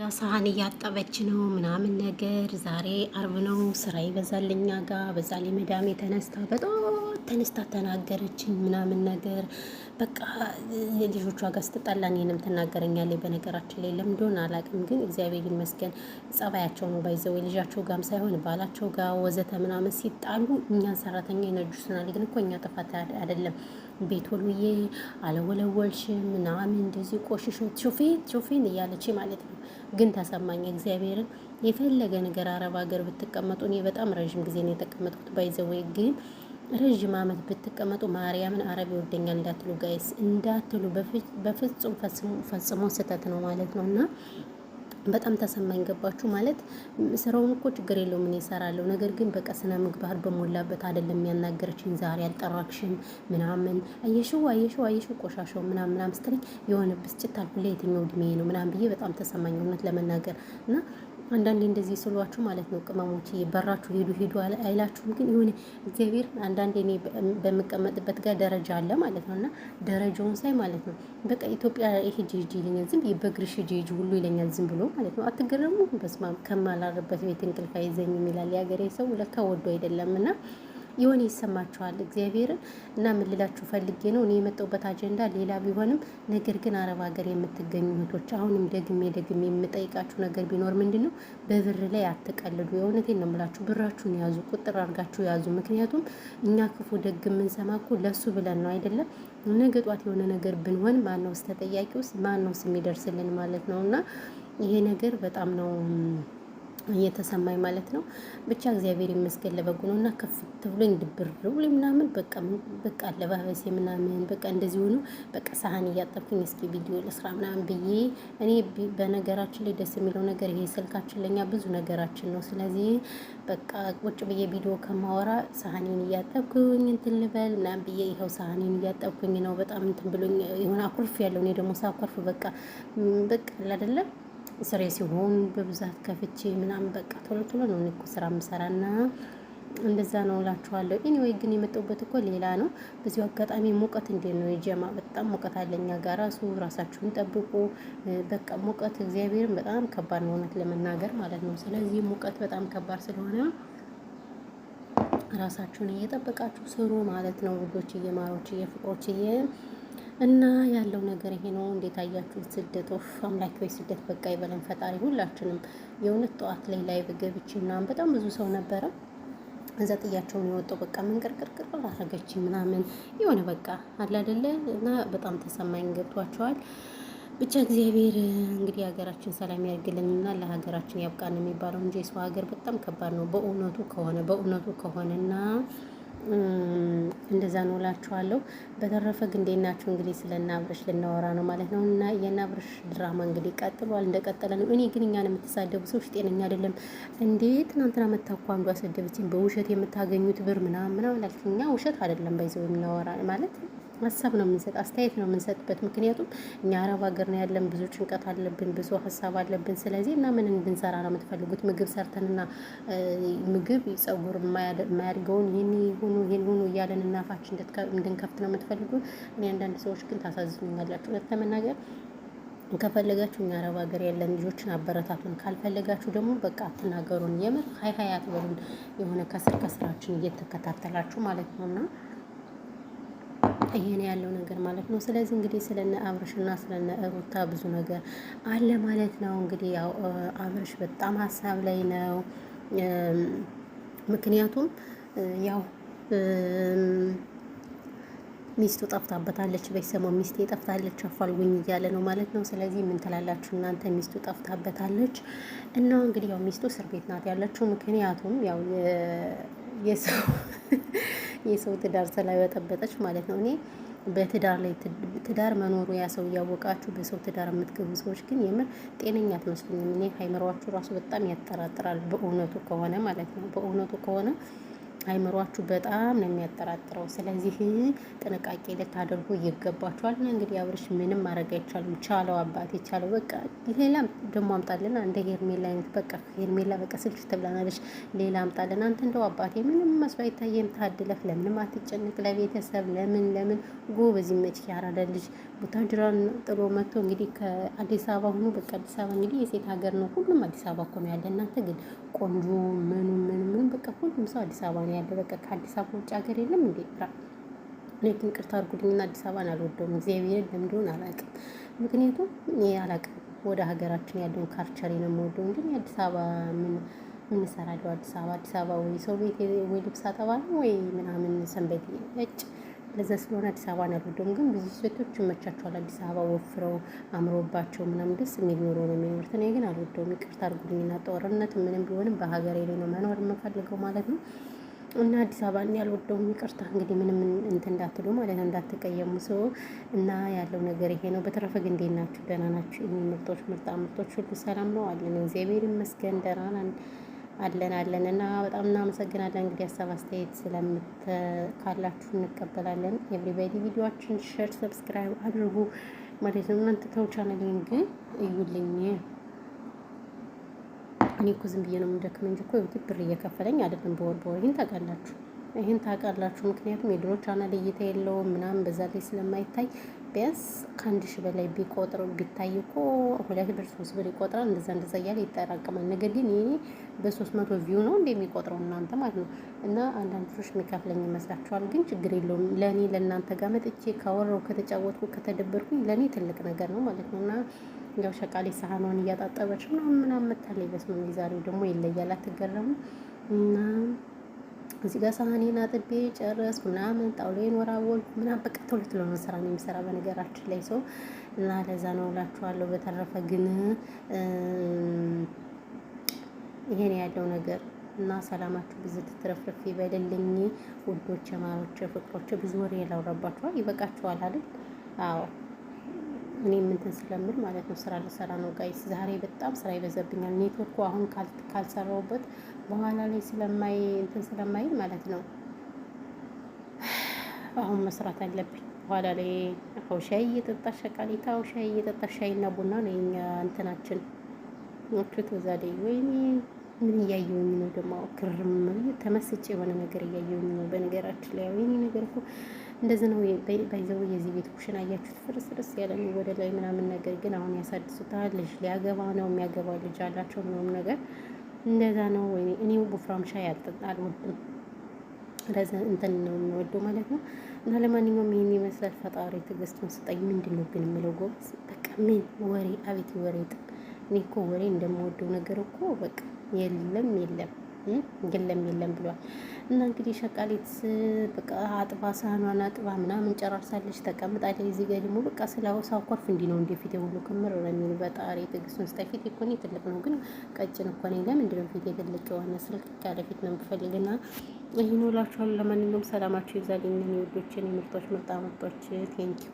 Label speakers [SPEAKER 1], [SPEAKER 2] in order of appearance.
[SPEAKER 1] ሳህን እያጠበች ነው ምናምን ነገር። ዛሬ አርብ ነው፣ ስራ ይበዛል እኛ ጋር። በዛ ላይ መዳሜ ተነስታ ተናገረችኝ ምናምን ነገር። በቃ ልጆቿ ጋር ስትጣላ እኔንም ትናገረኛለች። በነገራችን ላይ ለምን እንደሆነ አላውቅም፣ ግን እግዚአብሔር ይመስገን ጸባያቸው ነው። ባይዘው ልጃቸው ጋርም ሳይሆን ባላቸው ጋር ወዘተ ምናምን ሲጣሉ እኛን ሰራተኛ ይነጁስናል። ግን እኮ እኛ ጥፋት አይደለም። ቤት ወልውዬ አለወለወልሽም ምናምን እንደዚህ ቆሽሾ ሾፌን እያለች ማለት ነው። ግን ተሰማኝ እግዚአብሔርን። የፈለገ ነገር አረብ ሀገር ብትቀመጡ፣ እኔ በጣም ረዥም ጊዜ ነው የተቀመጥኩት ባይዘወይ፣ ግን ረዥም ዓመት ብትቀመጡ ማርያምን አረብ ይወደኛል እንዳትሉ ጋይስ፣ እንዳትሉ በፍጹም ፈጽሞ ስህተት ነው ማለት ነው። እና በጣም ተሰማኝ። ገባችሁ ማለት ስራውን እኮ ችግር የለውም እኔ እሰራለሁ። ነገር ግን በቃ ስነ ምግባር በሞላበት አይደለም የሚያናገረችኝ። ዛሬ አልጠራክሽም ምናምን አየሽው ቆሻሻው ምናምን ስትለኝ የሆነ ብስጭት አልኩ። ለየትኛው እድሜ ነው ምናምን ብዬ በጣም ተሰማኝ እውነት ለመናገር። እና አንዳንዴ እንደዚህ ስሏችሁ ማለት ነው ቅመሞች በራችሁ ሄዱ አይላችሁም? ግን የሆነ እግዚአብሔር አንዳንዴ እኔ በምቀመጥበት ጋር ደረጃ አለ ማለት ነው። እና ደረጃውን ሳይ ማለት ነው በቃ ኢትዮጵያ ሂጂ ይለኛል። ዝም በእግርሽ ሂጂ ሁሉ ይለኛል ዝም ብሎ ማለት ነው። አትገረሙ? በስመ አብ ከማላርበት ቤት እንቅልፍ አይዘኝም ይላል የሀገሬ ሰው። ለካ ወዶ አይደለም። እና የሆነ ይሰማችኋል እግዚአብሔርን። እና ምን ልላችሁ ፈልጌ ነው፣ እኔ የመጣሁበት አጀንዳ ሌላ ቢሆንም ነገር ግን አረብ ሀገር የምትገኙ እህቶች አሁንም ደግሜ የምጠይቃችሁ ነገር ቢኖር ምንድን ነው፣ በብር ላይ አትቀልዱ። የእውነቴን ነው የምላችሁ። ብራችሁን ያዙ፣ ቁጥር አድርጋችሁ ያዙ። ምክንያቱም እኛ ክፉ ደግ የምንሰማ እኮ ለሱ ብለን ነው አይደለም። ነገ ጧት የሆነ ነገር ብንሆን ማነው ተጠያቂ ውስጥ ማነው የሚደርስልን ማለት ነው። እና ይሄ ነገር በጣም ነው እየተሰማኝ ማለት ነው። ብቻ እግዚአብሔር ይመስገን ለበጎ ነው። እና ከፍት ብሎኝ ድብር ብሎኝ ምናምን በቃ አለባበሴ ምናምን በቃ እንደዚህ ሆኖ በቃ ሳህን እያጠብኩኝ እስኪ ቪዲዮ ለስራ ምናምን ብዬ እኔ በነገራችን ላይ ደስ የሚለው ነገር ይሄ ስልካችን ለኛ ብዙ ነገራችን ነው። ስለዚህ በቃ ቁጭ ብዬ ቪዲዮ ከማወራ ሳህኔን እያጠብኩኝ እንትን ልበል ምናምን ብዬ ይኸው ሳህኔን እያጠብኩኝ ነው። በጣም እንትን ብሎኝ የሆነ አኩርፍ ያለው እኔ ደግሞ ሳኮርፍ በቃ አይደለም ስሬ ሲሆን በብዛት ከፍቼ ምናምን በቃ ቶሎ ነው እኮ ስራ የምሰራና እንደዛ ነው እላችኋለሁ። ኤኒዌይ ግን የመጣሁበት እኮ ሌላ ነው። በዚሁ አጋጣሚ ሙቀት እንዴት ነው የጀማ? በጣም ሙቀት አለኛ ጋር ራሳችሁን ጠብቁ። በቃ ሙቀት እግዚአብሔርን በጣም ከባድ ነው እውነት ለመናገር ማለት ነው። ስለዚህ ሙቀት በጣም ከባድ ስለሆነ ራሳችሁን እየጠበቃችሁ ስሩ ማለት ነው ውዶች፣ እየማሮች፣ እየፍቅሮች እና ያለው ነገር ይሄ ነው። እንዴት አያችሁት? ስደት አምላክ ወይ ስደት በቃ ይበለን ፈጣሪ ሁላችንም። የእውነት ጠዋት ላይ ላይቭ ገብቼ ምናምን በጣም ብዙ ሰው ነበረ። እዛ ጥያቸውን የወጣው በቃ መንቀርቅርቅር አረገች ምናምን የሆነ በቃ አለ አይደለ። እና በጣም ተሰማኝ። ገብቷቸዋል። ብቻ እግዚአብሔር እንግዲህ ሀገራችን ሰላም ያድርግልንና ለሀገራችን ያብቃን የሚባለው እንጂ የሰው ሀገር በጣም ከባድ ነው በእውነቱ ከሆነና እንደዛ ነው እላችኋለሁ። በተረፈ ግን እንዴት ናችሁ? እንግዲህ ስለና አብርሽ ልናወራ ነው ማለት ነው። እና የና አብርሽ ድራማ እንግዲህ ቀጥሏል፣ እንደቀጠለ ነው። እኔ ግን እኛን የምትሳደቡ ሰዎች ጤነኛ አይደለም እንዴ? ትናንትና መታኳ አንዷ አሰደበችኝ። በውሸት የምታገኙት ብር ምናምን አልኩኝ። እኛ ውሸት አይደለም ባይዘው የምናወራ ማለት ሀሳብ ነው የምንሰጥ፣ አስተያየት ነው የምንሰጥበት። ምክንያቱም እኛ አረብ ሀገር ነው ያለን፣ ብዙ ጭንቀት አለብን፣ ብዙ ሀሳብ አለብን። ስለዚህ እና ምን እንድንሰራ ነው የምትፈልጉት? ምግብ ሰርተንና ምግብ ጸጉር የማያድገውን ይህን ሁኑ እያለን እናፋችን እንድንከፍት ነው የምትፈልጉት? እኔ አንዳንድ ሰዎች ግን ታሳዝኑኛላችሁ እውነት ለመናገር። ከፈለጋችሁ እኛ አረብ ሀገር ያለን ልጆችን አበረታቱን፣ ካልፈለጋችሁ ደግሞ በቃ አትናገሩን። የምር ሀይ አትበሉን። የሆነ ከስራችን እየተከታተላችሁ ማለት ነው። እና ይሄን ያለው ነገር ማለት ነው። ስለዚህ እንግዲህ ስለነ አብርሽና ስለነ ሩታ ብዙ ነገር አለ ማለት ነው። እንግዲህ ያው አብርሽ በጣም ሀሳብ ላይ ነው። ምክንያቱም ያው ሚስቱ ጠፍታበታለች። በሰሞኑ ሚስቴ ጠፍታለች አፋልጉኝ እያለ ነው ማለት ነው። ስለዚህ ምን ትላላችሁ እናንተ? ሚስቱ ጠፍታበታለች እና እንግዲህ ያው ሚስቱ እስር ቤት ናት ያለችው። ምክንያቱም ያው የሰው ትዳር ስላበጠበጠች ማለት ነው። እኔ በትዳር ላይ ትዳር መኖሩ ያ ሰው እያወቃችሁ በሰው ትዳር የምትገቡ ሰዎች ግን የምር ጤነኛ አትመስሉኝም። እኔ ሃይመሯችሁ ራሱ በጣም ያጠራጥራል። በእውነቱ ከሆነ ማለት ነው። በእውነቱ ከሆነ አይምሯችሁ በጣም ነው የሚያጠራጥረው። ስለዚህ ጥንቃቄ ልታደርጉ ይገባችኋል። እንግዲህ አብርሽ ምንም ማድረግ አይቻልም። ቻለው አባቴ ቻለው። በቃ ሌላም ደግሞ አምጣልና እንደ ሄርሜላ አይነት በቃ ሄርሜላ በቃ ስልች ትብላናለች። ሌላ አምጣልን አንተ እንደው አባቴ ምንም መስሎ አይታየም። ታድለህ። ለምንም አትጨንቅ። ለቤተሰብ ለምን ጎበዝ መች ያራዳ ልጅ ቡታጅራን ጥሎ መጥቶ እንግዲህ ከአዲስ አበባ ሆኖ በቃ አዲስ አበባ እንግዲህ የሴት ሀገር ነው። ሁሉም አዲስ አበባ እኮ ነው ያለ። እናንተ ግን ቆንጆ ምኑ በቃ ሁሉም ሰው አዲስ አበባ ነው ያለ። በቃ ከአዲስ አበባ ውጭ ሀገር የለም እንዴ? እኔ ግን ቅርታ አድርጉልኝና አዲስ አበባን አልወደውም። እግዚአብሔር ለምንድን አላውቅም። ምክንያቱም እኔ አላውቅም ወደ ሀገራችን ያለውን ካልቸር ነው የምወደው እንጂ አዲስ አበባ ምን እሰራለሁ? አዲስ አበባ ወይ ሰው ቤት ወይ ልብስ አጠባ ነው ወይ ምናምን ሰንበቴ እጭ ለዛ ስለሆነ አዲስ አበባን አልወደውም። ግን ብዙ ሴቶች ይመቻቸዋል አዲስ አበባ ወፍረው አምሮባቸው ምናምን ደስ የሚል ኑሮ ነው የሚኖሩት። እኔ ግን አልወደውም። ይቅርታ አድርጉልኝና ጦርነት ምንም ቢሆንም በሀገሬ ላይ ነው መኖር የምፈልገው ማለት ነው። እና አዲስ አበባ እኔ አልወደውም። ይቅርታ እንግዲህ ምንም እንትን እንዳትሉ ማለት ነው፣ እንዳትቀየሙ ሰው እና ያለው ነገር ይሄ ነው። በተረፈ ግን እንዴት ናችሁ? ደህና ናችሁ? እኔ ምርጦች ሁሉ ሰላም ነው አለን። እግዚአብሔር ይመስገን ደህና ነን አለን እና በጣም እናመሰግናለን። እንግዲህ ሀሳብ አስተያየት ካላችሁ እንቀበላለን። ኤቭሪባዲ ቪዲዮአችን ሼር ሰብስክራይብ አድርጉ ማለት ነው። እናንተ ተው ቻናሌን ግን እዩልኝ። እኔ እኮ ዝም ብዬ ነው የምደክም እንጂ እኮ ብር እየከፈለኝ አይደለም በወር ይህን ታውቃላችሁ። ምክንያቱም የድሮ ቻናል እይታ የለውም ምናምን በዛ ላይ ስለማይታይ ቢያንስ ከ1000 በላይ ቢታይ እኮ 2 ብር 3 ብር ይቆጥራል። እንደዛ እያለ ይጠራቀማል። ነገር ግን ይሄ በ300 ቪው ነው እንደሚቆጥረው እናንተ ማለት ነው። እና አንዳንድ ልጆች የሚከፍለኝ ይመስላችኋል፣ ግን ችግር የለውም። ለእኔ ለእናንተ ጋር መጥቼ ካወራው ከተጫወትኩ ከተደበርኩኝ ለእኔ ትልቅ ነገር ነው ማለት ነው። እና ያው ሸቃሌ ሳህኗን እያጣጠበች ምናምን መታለች። በስመ አብ ዛሬው ደግሞ ይለያል። አትገረሙ እና እዚህ ጋር ሳህኔን አጥቤ ጨረስኩ ምናምን ጣውላዬን ወራወልኩ ምናምን በቃ ቶሎ ነው ስራ ነው የሚሰራ በነገራችን ላይ ሰው እና ለዛ ነው እላችኋለሁ። በተረፈ ግን ይሄን ያለው ነገር እና ሰላማችሁ ብዙ ትትረፍረፍ ይበልልኝ ውዶች፣ ማሮች፣ ፍቅሮች። ብዙ ወሬ ያላወራባችኋል ይበቃችኋል አይደል? አዎ እኔ እንትን ስለምል ማለት ነው ስራ ልሰራ ነው ጋይስ። ዛሬ በጣም ስራ ይበዛብኛል። ኔትወርኩ አሁን ካልሰራውበት በኋላ ላይ ስለማይል ማለት ነው አሁን መስራት አለብኝ። በኋላ ላይ ሻይ እየጠጣሽ ሸቃሊታ ሻይ እየጠጣሽ ሻይና ቡና ነው የኛ እንትናችን ወጥቶ በዛ ላይ ወይኔ ምን እያየሁኝ ነው ደግሞ ክርም ተመስጬ የሆነ ነገር እያየሁኝ ነው። በነገራችን ላይ ወይኔ ነገር እኮ እንደዚህ ነው ባይዘው የዚህ ቤት ኩሽና አያችሁት፣ ፍርስርስ ያለ ነው ወደ ላይ ምናምን ነገር ግን አሁን ያሳድሱታል። ልጅ ሊያገባ ነው የሚያገባው ልጅ አላቸው ምናምን ነገር እንደዛ ነው። ወይኔ እኔ ወፍራም ሻይ አልወድም፣ ረዘ እንትን ነው የሚወደው ማለት ነው። እና ለማንኛውም ይሄን ይመስላል። ፈጣሪ ትዕግስቱን ስጠኝ። ምንድን ነው ግን የምለው ጎበዝ፣ በቃ ምን ወሬ፣ አቤት ወሬ ጥም። እኔ እኮ ወሬ እንደምወደው ነገር እኮ በቃ የለም የለም ብሏል። እና እንግዲህ ሸቃሊት በቃ አጥባ ሳህኗን አጥባ ምናምን ጨራርሳለች፣ ተቀምጣለች። እዚህ ጋር ደግሞ በቃ ሳኮርፍ እንዲህ ነው እንደ ፊቴ ሁሉ ክምር ነው የሚሉ በጣሪ ትዕግስቱን ስታይ። ፊቴ እኮ እኔ ትልቅ ነው ግን ቀጭን እኮ ነኝ። ለምንድን ነው ፊቴ ትልቅ የሆነ ስልክ ያለ ፊት ነው የምፈልግና ይህን ውላችኋለሁ። ለማንኛውም ሰላማችሁ ይብዛልኝ ውዶችን፣ የምርጦች ምርጣ ምርጦች። ቴንኪው